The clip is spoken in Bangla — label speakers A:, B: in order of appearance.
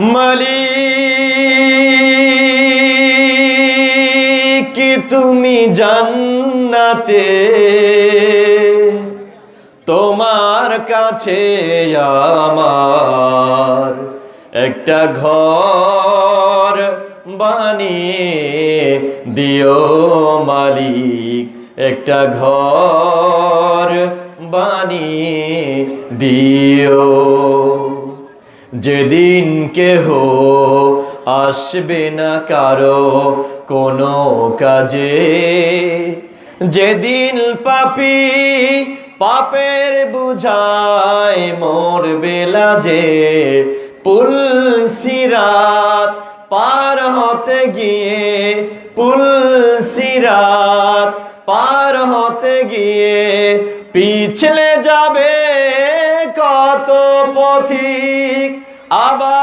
A: মালিক তুমি জান্নাতে তোমার কাছে আমার একটা ঘর বানিয়ে দিও মালিক, একটা ঘর বানিয়ে দিও। যেদিন কেহ আসবে না কারো কোনো কাজে, যেদিন পাপী পাপের বুঝায় মরবে লাজে, পুল সিরাত পার হতে গিয়ে, পুল সিরাত পার হতে গিয়ে পিছলে যাবে কত পথিক, আবার